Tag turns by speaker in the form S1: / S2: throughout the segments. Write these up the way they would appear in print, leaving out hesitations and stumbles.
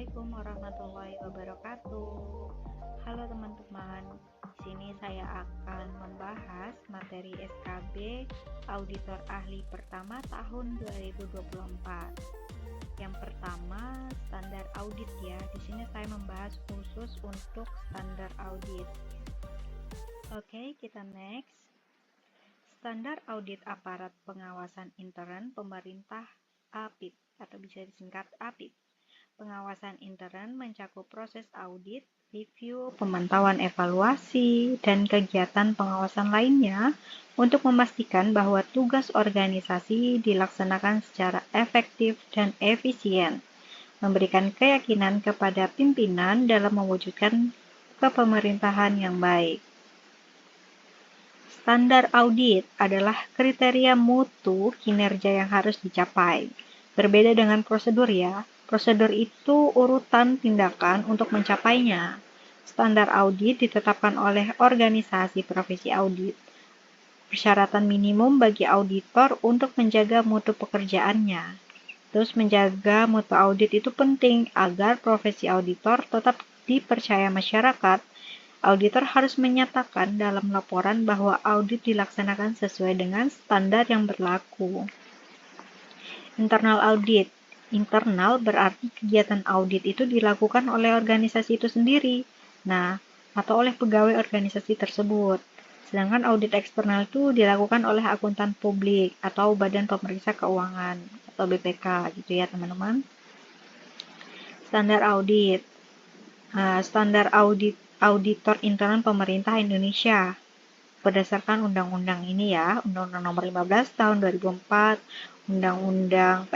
S1: Assalamualaikum warahmatullahi wabarakatuh. Halo teman-teman, di sini saya akan membahas materi SKB Auditor Ahli Pertama tahun 2024. Yang pertama, standar audit ya. Di sini saya membahas khusus untuk standar audit. Oke, kita next. Standar audit aparat pengawasan intern pemerintah APIP atau bisa disingkat APIP. Pengawasan intern mencakup proses audit, review, pemantauan evaluasi, dan kegiatan pengawasan lainnya untuk memastikan bahwa tugas organisasi dilaksanakan secara efektif dan efisien, memberikan keyakinan kepada pimpinan dalam mewujudkan kepemerintahan yang baik. Standar audit adalah kriteria mutu kinerja yang harus dicapai. Berbeda dengan prosedur ya. Prosedur itu urutan tindakan untuk mencapainya. Standar audit ditetapkan oleh organisasi profesi audit. Persyaratan minimum bagi auditor untuk menjaga mutu pekerjaannya. Terus menjaga mutu audit itu penting agar profesi auditor tetap dipercaya masyarakat. Auditor harus menyatakan dalam laporan bahwa audit dilaksanakan sesuai dengan standar yang berlaku. Internal audit. Internal berarti kegiatan audit itu dilakukan oleh organisasi itu sendiri. Nah, atau oleh pegawai organisasi tersebut. Sedangkan audit eksternal itu dilakukan oleh akuntan publik atau Badan Pemeriksa Keuangan atau BPK gitu ya teman-teman. Standar audit. Standar auditor intern pemerintah Indonesia berdasarkan undang-undang ini ya, Undang-Undang Nomor 15 Tahun 2004, Undang-Undang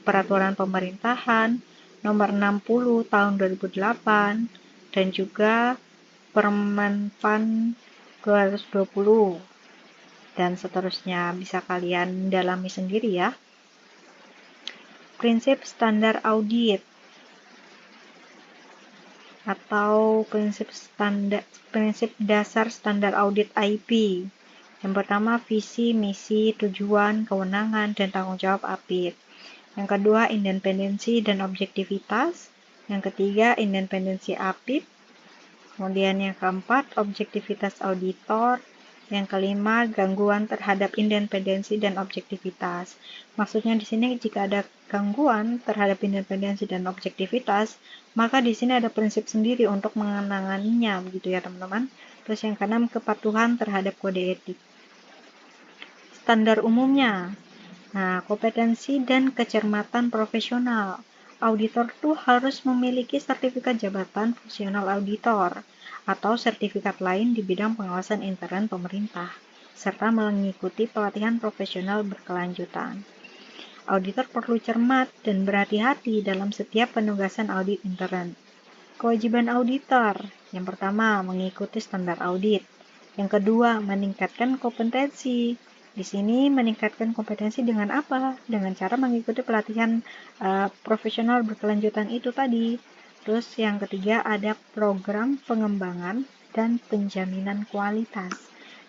S1: Peraturan Pemerintahan Nomor 60 Tahun 2008, dan juga Permenpan 220 dan seterusnya. Bisa kalian dalami sendiri ya. Prinsip standar audit atau prinsip dasar standar audit IP. Yang pertama, visi, misi, tujuan, kewenangan, dan tanggung jawab APIP. Yang kedua, independensi dan objektivitas. Yang ketiga, independensi APIP. Kemudian yang keempat, objektivitas auditor. Yang kelima, gangguan terhadap independensi dan objektivitas. Maksudnya di sini jika ada gangguan terhadap independensi dan objektivitas, maka di sini ada prinsip sendiri untuk mengenanganinya, begitu ya teman-teman. Terus yang keenam, kepatuhan terhadap kode etik. Standar umumnya. Nah, kompetensi dan kecermatan profesional. Auditor itu harus memiliki sertifikat jabatan fungsional auditor atau sertifikat lain di bidang pengawasan intern pemerintah, serta mengikuti pelatihan profesional berkelanjutan. Auditor perlu cermat dan berhati-hati dalam setiap penugasan audit intern. Kewajiban auditor, yang pertama, mengikuti standar audit. Yang kedua, meningkatkan kompetensi. Di sini meningkatkan kompetensi dengan apa? Dengan cara mengikuti pelatihan profesional berkelanjutan itu tadi. Terus yang ketiga ada program pengembangan dan penjaminan kualitas.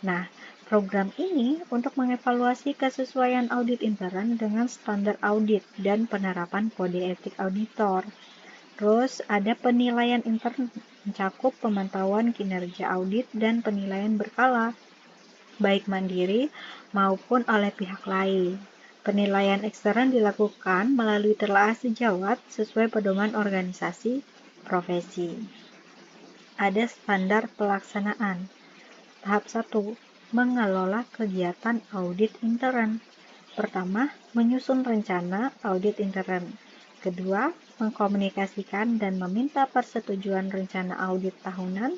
S1: Nah, program ini untuk mengevaluasi kesesuaian audit intern dengan standar audit dan penerapan kode etik auditor. Terus ada penilaian intern mencakup pemantauan kinerja audit dan penilaian berkala, baik mandiri maupun oleh pihak lain. Penilaian ekstern dilakukan melalui telaah sejawat sesuai pedoman organisasi profesi. Ada standar pelaksanaan. Tahap 1. Mengelola kegiatan audit intern. Pertama, menyusun rencana audit intern. Kedua, mengkomunikasikan dan meminta persetujuan rencana audit tahunan.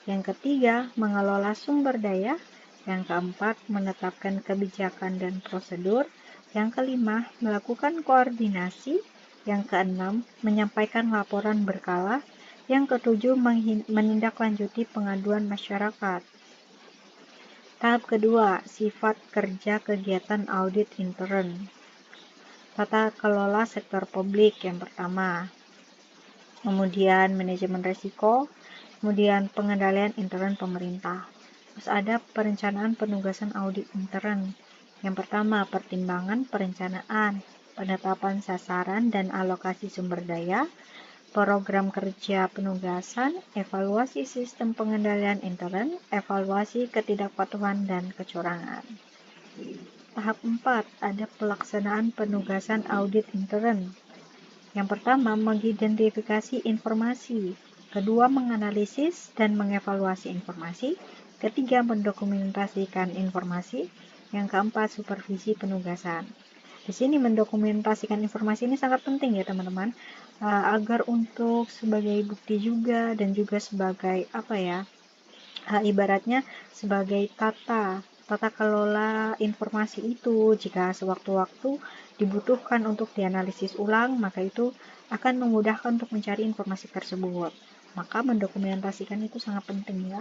S1: Yang ketiga, mengelola sumber daya. Yang keempat, menetapkan kebijakan dan prosedur. Yang kelima, melakukan koordinasi. Yang keenam, menyampaikan laporan berkala. Yang ketujuh, menindaklanjuti pengaduan masyarakat. Tahap kedua, sifat kerja kegiatan audit intern. Tata kelola sektor publik yang pertama. Kemudian manajemen risiko, kemudian pengendalian intern pemerintah. Terus ada perencanaan penugasan audit intern. Yang pertama, pertimbangan perencanaan, penetapan sasaran dan alokasi sumber daya, program kerja penugasan, evaluasi sistem pengendalian intern, evaluasi ketidakpatuhan dan kecurangan. Tahap 4, ada pelaksanaan penugasan audit intern. Yang pertama, mengidentifikasi informasi. Kedua, menganalisis dan mengevaluasi informasi. Ketiga, mendokumentasikan informasi. Yang keempat, supervisi penugasan. Di sini mendokumentasikan informasi ini sangat penting ya teman-teman, agar untuk sebagai bukti juga dan juga sebagai ibaratnya sebagai tata kelola informasi itu. Jika sewaktu-waktu dibutuhkan untuk dianalisis ulang, maka itu akan memudahkan untuk mencari informasi tersebut. Maka mendokumentasikan itu sangat penting ya.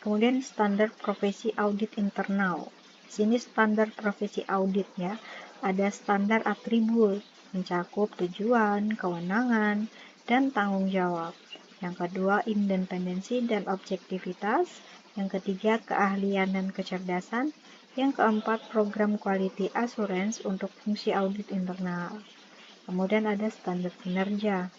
S1: Kemudian standar profesi audit internal. Di sini standar profesi auditnya ada standar atribut, mencakup tujuan, kewenangan, dan tanggung jawab. Yang kedua, independensi dan objektivitas. Yang ketiga, keahlian dan kecerdasan. Yang keempat, program quality assurance untuk fungsi audit internal. Kemudian ada standar kinerja,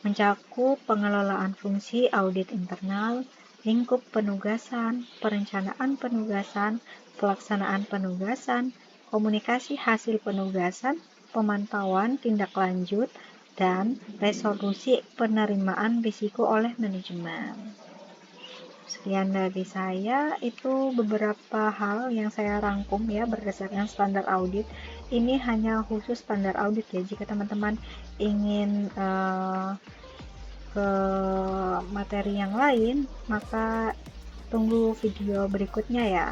S1: mencakup pengelolaan fungsi audit internal, lingkup penugasan, perencanaan penugasan, pelaksanaan penugasan, komunikasi hasil penugasan, pemantauan tindak lanjut, dan resolusi penerimaan risiko oleh manajemen. Sekian dari saya, itu beberapa hal yang saya rangkum ya berdasarkan standar audit. Ini hanya khusus standar audit ya. Jika teman-teman ingin ke materi yang lain, maka tunggu video berikutnya ya.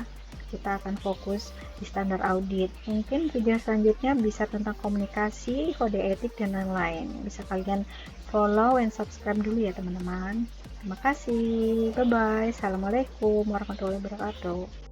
S1: Kita akan fokus di standar audit. Mungkin video selanjutnya bisa tentang komunikasi, kode etik, dan lain-lain. Bisa kalian follow and subscribe dulu ya teman-teman. Terima kasih. Bye-bye. Assalamualaikum warahmatullahi wabarakatuh.